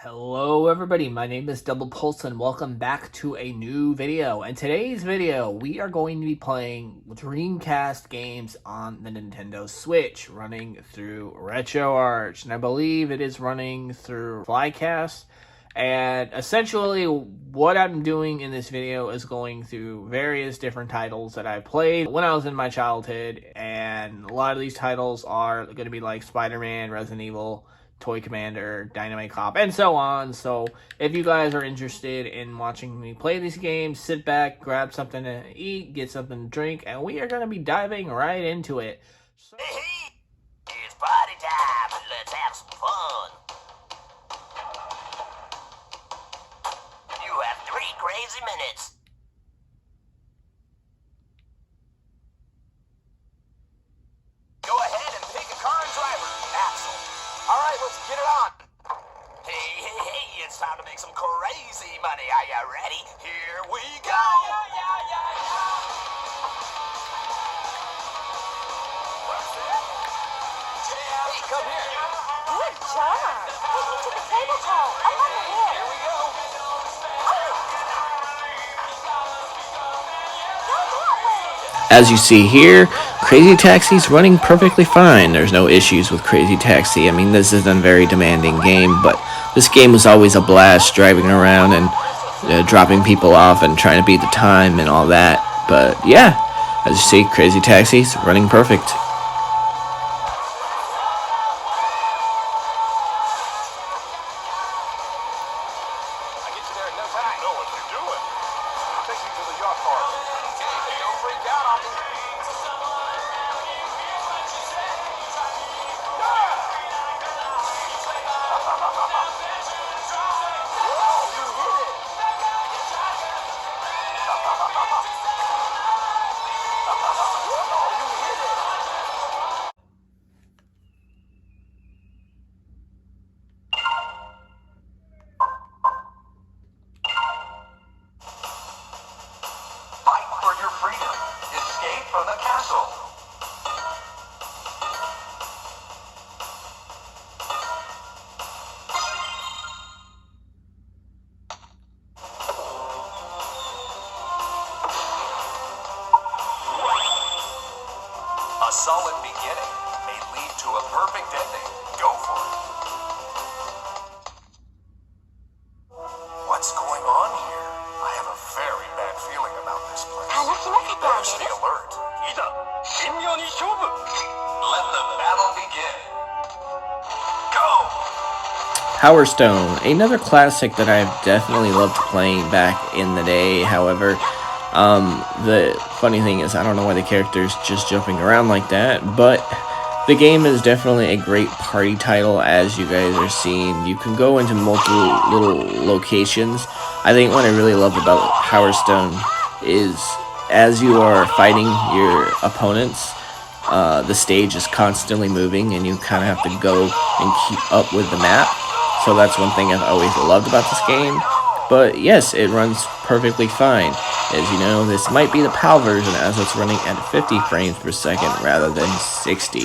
Hello everybody, my name is Double Pulse and welcome back to a new video. In today's video, we are going to be playing Dreamcast games on the Nintendo Switch, running through RetroArch, and I believe it is running through FlyCast. And essentially, what I'm doing in this video is going through various different titles that I played when I was in my childhood, and a lot of these titles are going to be like Spider-Man, Resident Evil, Toy Commander, Dynamite Cop, and so on. So if you guys are interested in watching me play these games, sit back, grab something to eat, get something to drink, and we are going to be diving right into it. So Hey, it's party time. Let's have some fun. You have 3 crazy minutes. Go ahead and pick a car and driver, Axel. All right, let's get it on. Hey, it's time to make some crazy money. Are you ready? Here we go. Hey, come here. Good job. Take me to the tabletop. I'm over here. Here we go. Go that way. as you see here, Crazy Taxi's running perfectly fine. There's no issues with Crazy Taxi. I mean, this is a very demanding game, but this game was always a blast, driving around and dropping people off and trying to beat the time and all that. But yeah, as you see, Crazy Taxi's running perfect. I'll get you there in no time. I know what you're doing. Take me to the yacht park. Okay, don't freak out on me. Fight for your freedom. Escape from the castle. A solid beginning may lead to a perfect ending. Go for it. What's going on here? I have a very bad feeling about this place. 楽しませてあ Better げ stay る。 alert. Let the battle begin. Go! Power Stone, another classic that I've definitely loved playing back in the day. However, the funny thing is I don't know why the character's just jumping around like that, but the game is definitely a great party title. As you guys are seeing, you can go into multiple little locations. I think what I really love about Power Stone is as you are fighting your opponents, the stage is constantly moving and you kind of have to go and keep up with the map. So that's one thing I've always loved about this game. But yes, it runs perfectly fine. As you know, this might be the PAL version as it's running at 50 frames per second rather than 60.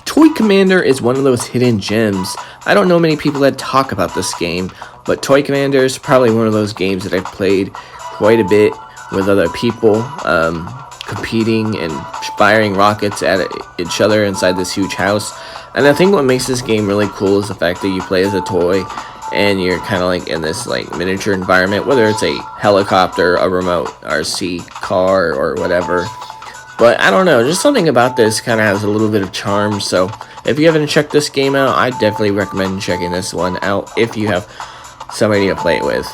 Toy Commander is one of those hidden gems. I don't know many people that talk about this game, but Toy Commander is probably one of those games that I've played quite a bit with other people, competing and firing rockets at each other inside this huge house. And I think what makes this game really cool is the fact that you play as a toy and you're kind of like in this like miniature environment, whether it's a helicopter, a remote RC car, or whatever. But I don't know, just something about this kind of has a little bit of charm. So if you haven't checked this game out, I definitely recommend checking this one out if you have somebody to play it with.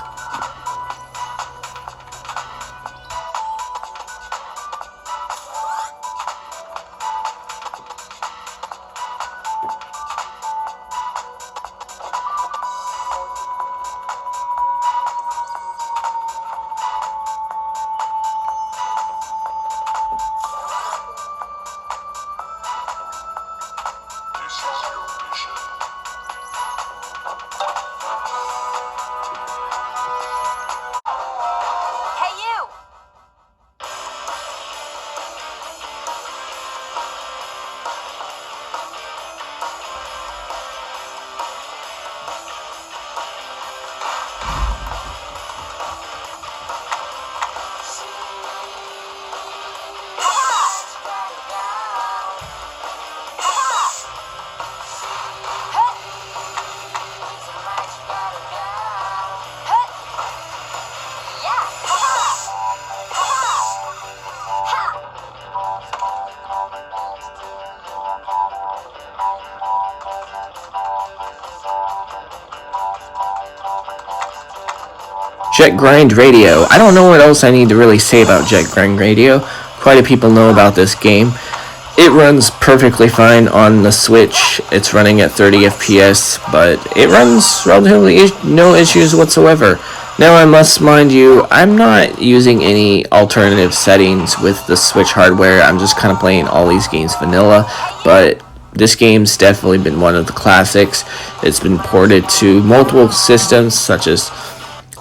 Jet Grind Radio. I don't know what else I need to really say about Jet Grind Radio. Quite a people know about this game. It runs perfectly fine on the Switch. It's running at 30 FPS, but it runs relatively no issues whatsoever. Now I must mind you, I'm not using any alternative settings with the Switch hardware. I'm just kind of playing all these games vanilla, but this game's definitely been one of the classics. It's been ported to multiple systems, such as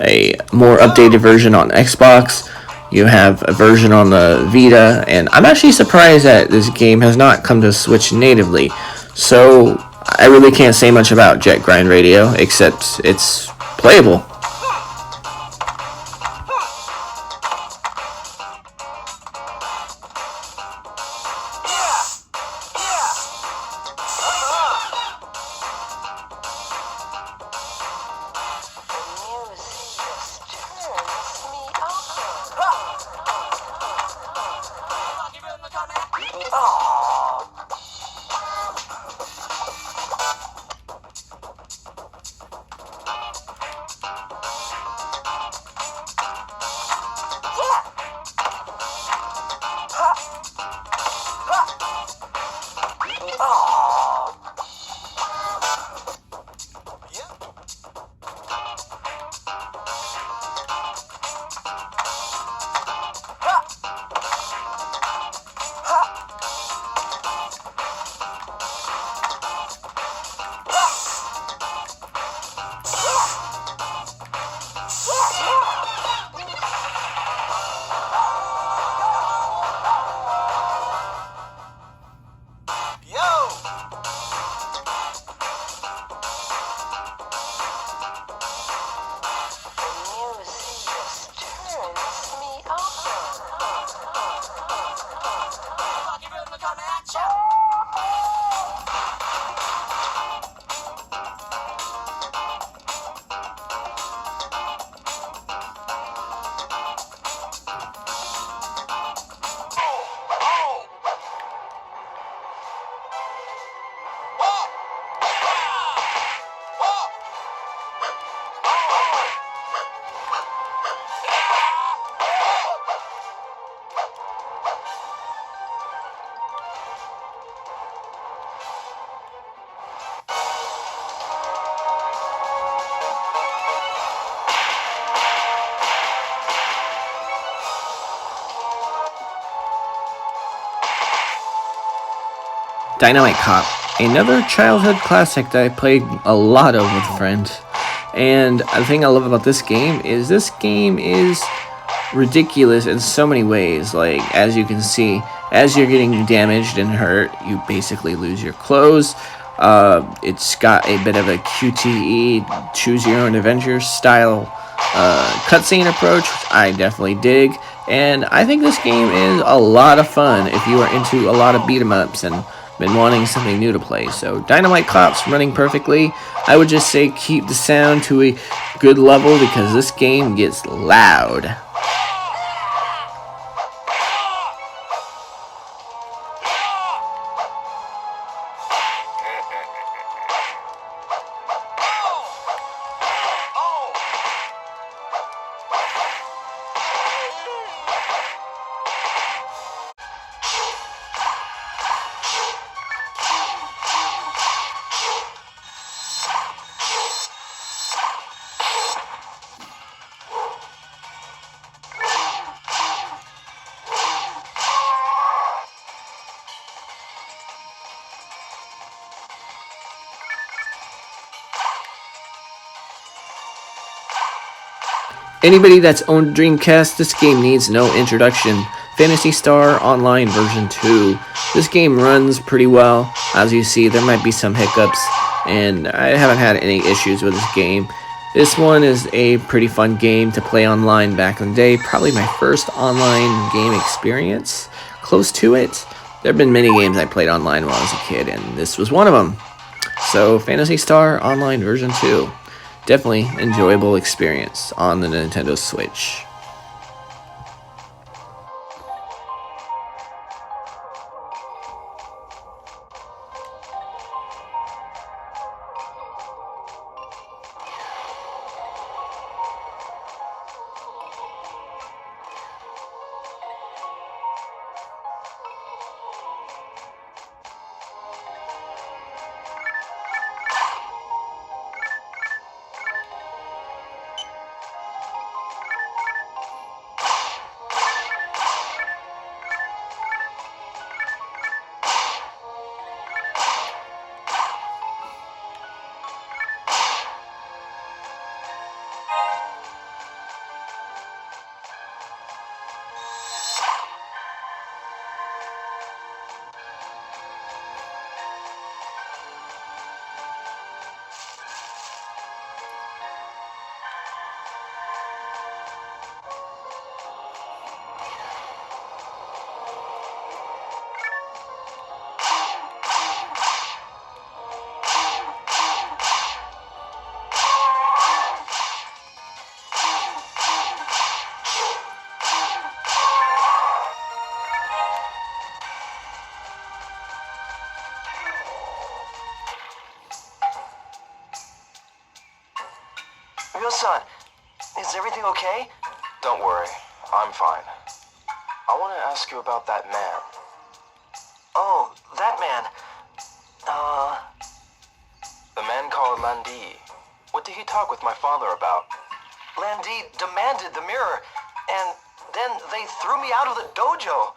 a more updated version on Xbox. You have a version on the Vita, and I'm actually surprised that this game has not come to Switch natively. So I really can't say much about Jet Grind Radio, except it's playable. Dynamite Cop, another childhood classic that I played a lot of with friends. And the thing I love about this game is ridiculous in so many ways. Like, as you can see, as you're getting damaged and hurt, you basically lose your clothes. It's got a bit of a QTE, choose your own adventure style cutscene approach, which I definitely dig. And I think this game is a lot of fun if you are into a lot of beat 'em ups and been wanting something new to play. So Dynamite Cop's running perfectly. I would just say keep the sound to a good level because this game gets loud. Anybody that's owned Dreamcast, this game needs no introduction. Phantasy Star Online version 2. This game runs pretty well. As you see, there might be some hiccups, and I haven't had any issues with this game. This one is a pretty fun game to play online back in the day. Probably my first online game experience. Close to it. There have been many games I played online when I was a kid, and this was one of them. So, Phantasy Star Online version 2. Definitely enjoyable experience on the Nintendo Switch. Yo, son, is everything okay? Don't worry, I'm fine. I want to ask you about that man. Oh, that man. The man called Landi. What did he talk with my father about? Landi demanded the mirror, and then they threw me out of the dojo.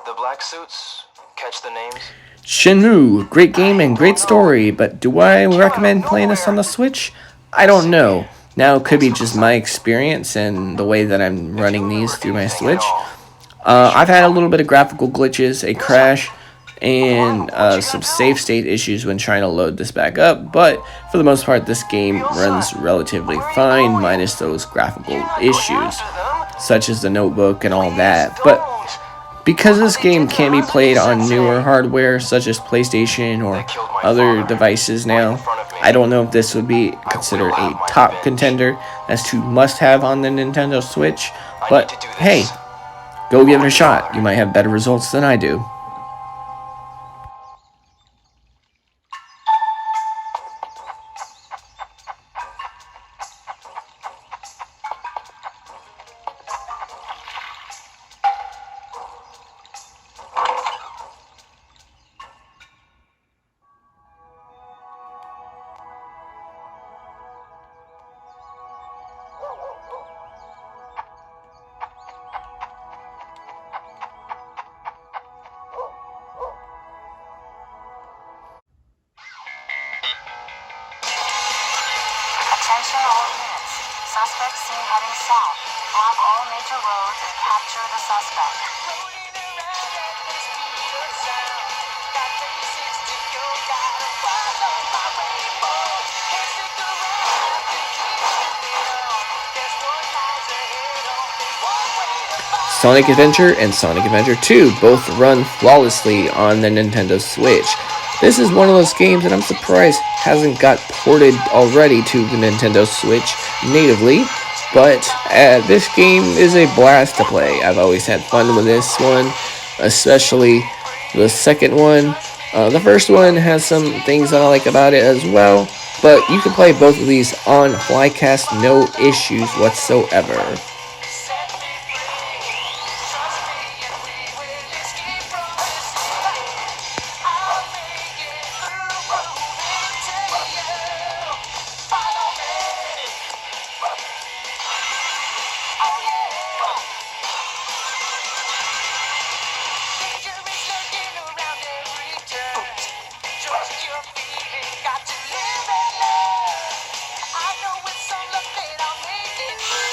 The black suits, catch the names? Shenmue, great game and great story, but do I recommend playing this on the Switch? I don't know. Now, it could be just my experience and the way that I'm running these through my Switch. I've had a little bit of graphical glitches, a crash, and some save state issues when trying to load this back up, but for the most part, this game runs relatively fine, minus those graphical issues, such as the notebook and all that. But because this game can be played on newer hardware, such as PlayStation or other devices now, I don't know if this would be considered a top contender as to must-have on the Nintendo Switch, but hey, go give it a shot. You might have better results than I do. Attention all units. Suspect seen heading south. Block all major roads and capture the suspect. Sonic Adventure and Sonic Adventure 2 both run flawlessly on the Nintendo Switch. This is one of those games that I'm surprised hasn't got ported already to the Nintendo Switch natively, but this game is a blast to play. I've always had fun with this one, especially the second one. The first one has some things that I like about it as well, but you can play both of these on FlyCast, no issues whatsoever. I know with some luck that I'll make it through.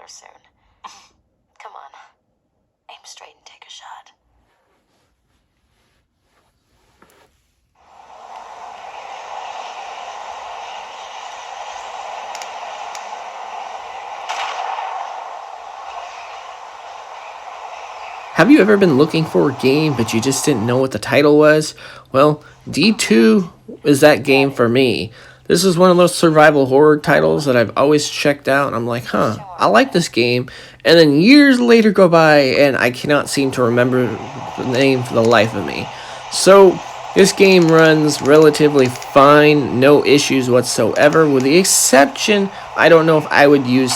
here soon. Come on. Aim straight and take a shot. Have you ever been looking for a game but you just didn't know what the title was? Well, D2 is that game for me. This is one of those survival horror titles that I've always checked out, and I'm like, I like this game. And then years later go by, and I cannot seem to remember the name for the life of me. So, this game runs relatively fine, no issues whatsoever, with the exception, I don't know if I would use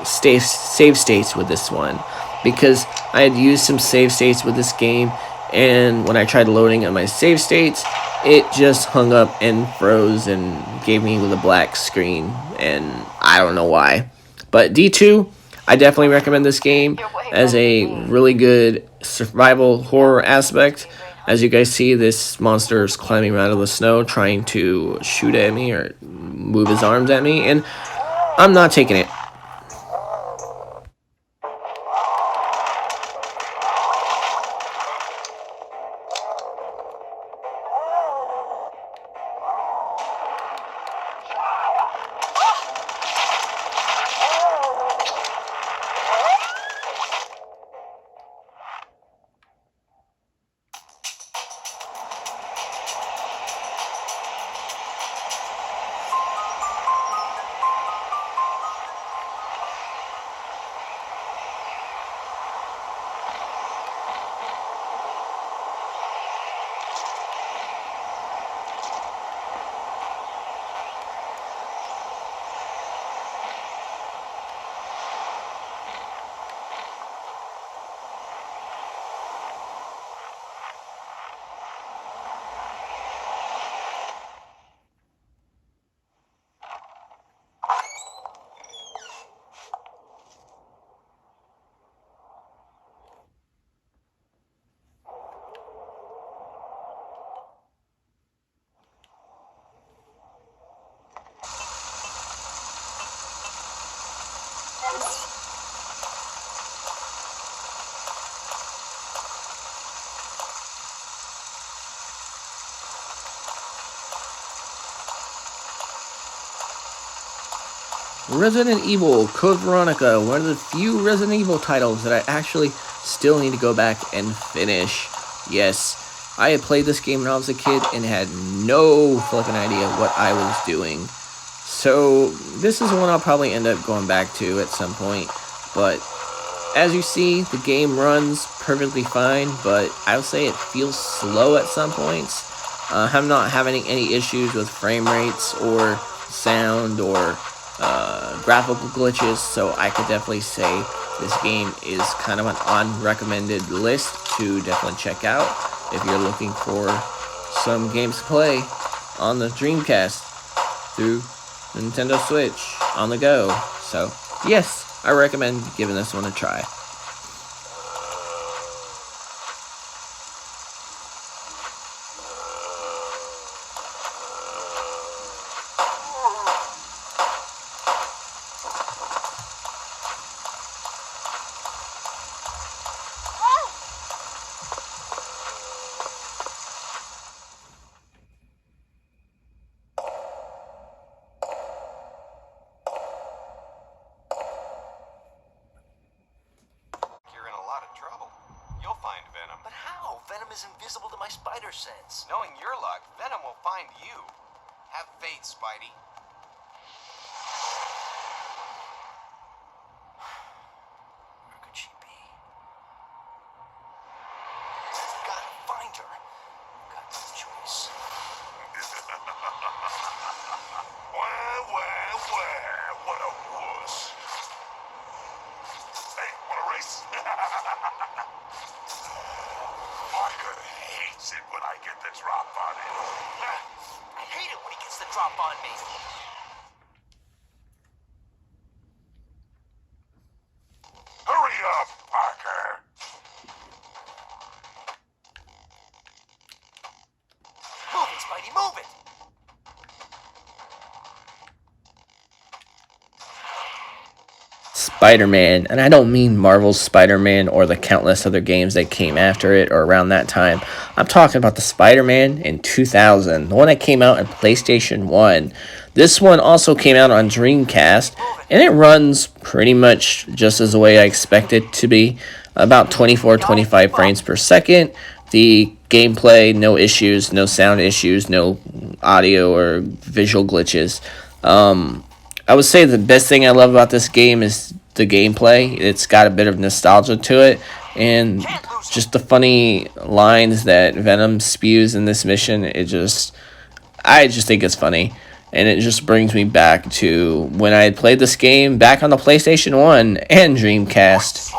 save states with this one, because I had used some save states with this game, and when I tried loading on my save states, it just hung up and froze and gave me with a black screen, and I don't know why. But D2, I definitely recommend this game as a really good survival horror aspect. As you guys see, this monster is climbing out of the snow trying to shoot at me or move his arms at me, and I'm not taking it. Resident Evil Code Veronica, one of the few Resident Evil titles that I actually still need to go back and finish. Yes, I had played this game when I was a kid and had no fucking idea what I was doing. So this is one I'll probably end up going back to at some point. But as you see, the game runs perfectly fine, but I would say it feels slow at some points. I'm not having any issues with frame rates or sound or graphical glitches, so I could definitely say this game is kind of an unrecommended list to definitely check out if you're looking for some games to play on the Dreamcast through Nintendo Switch on the go. So yes, I recommend giving this one a try. Is invisible to my spider sense. Knowing your luck, Venom will find you. Have faith, Spidey. Where could she be? Gotta find her. Got no choice. Where? What a wuss. Hey, wanna race? Parker hates it when I get the drop on him. I hate it when he gets the drop on me. Hurry up, Parker. Move it, Spidey, move it. Spider-Man, and I don't mean Marvel's Spider-Man or the countless other games that came after it or around that time. I'm talking about the Spider-Man in 2000, the one that came out on PlayStation 1. This one also came out on Dreamcast, and it runs pretty much just as the way I expect it to be, about 24-25 frames per second. The gameplay, no issues, no sound issues, no audio or visual glitches. I would say the best thing I love about this game is the gameplay. It's got a bit of nostalgia to it, and just the funny lines that Venom spews in this mission. I just think it's funny, and it just brings me back to when I had played this game back on the PlayStation 1 and Dreamcast.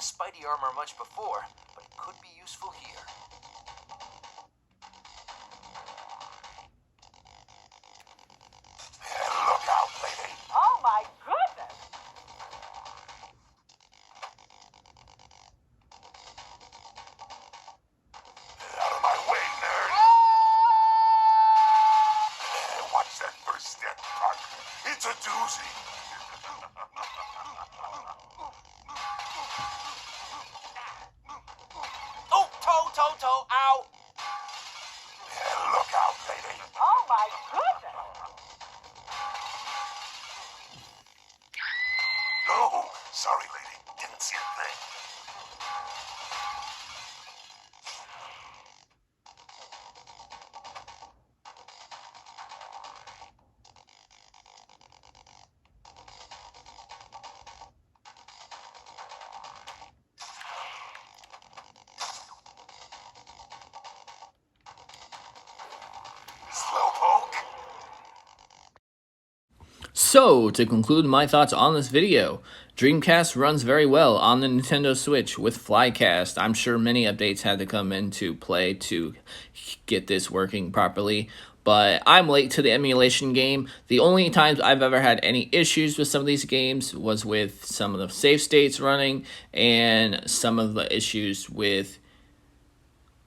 Spidey armor much before, but it could be useful here. Look out, lady. Oh my goodness! Out of my way, nerd. Watch that first step, Parker. It's a doozy. Toe, ow! Look out, lady. Oh my goodness! No, sorry, lady. Didn't see a thing. So, to conclude my thoughts on this video, Dreamcast runs very well on the Nintendo Switch with FlyCast. I'm sure many updates had to come into play to get this working properly, but I'm late to the emulation game. The only times I've ever had any issues with some of these games was with some of the save states running and some of the issues with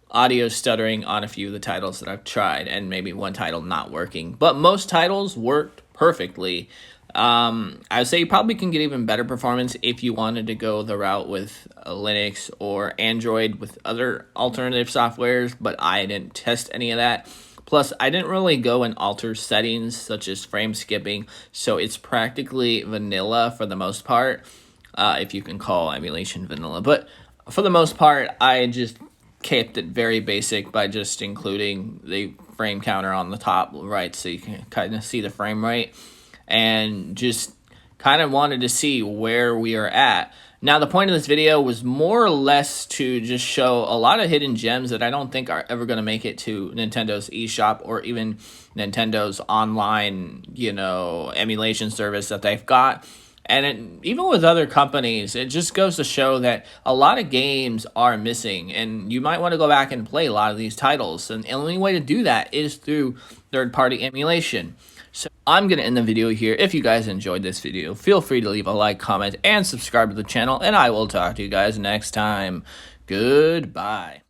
audio stuttering on a few of the titles that I've tried, and maybe one title not working. But most titles worked perfectly. I would say you probably can get even better performance if you wanted to go the route with Linux or Android with other alternative softwares, but I didn't test any of that. Plus, I didn't really go and alter settings such as frame skipping, so it's practically vanilla for the most part, if you can call emulation vanilla. But for the most part, I just kept it very basic by just including the frame counter on the top right so you can kind of see the frame rate, and just kind of wanted to see where we are at. Now, the point of this video was more or less to just show a lot of hidden gems that I don't think are ever going to make it to Nintendo's eShop or even Nintendo's online, emulation service that they've got. And even with other companies, it just goes to show that a lot of games are missing, and you might want to go back and play a lot of these titles. And the only way to do that is through third-party emulation. So I'm going to end the video here. If you guys enjoyed this video, feel free to leave a like, comment, and subscribe to the channel, and I will talk to you guys next time. Goodbye.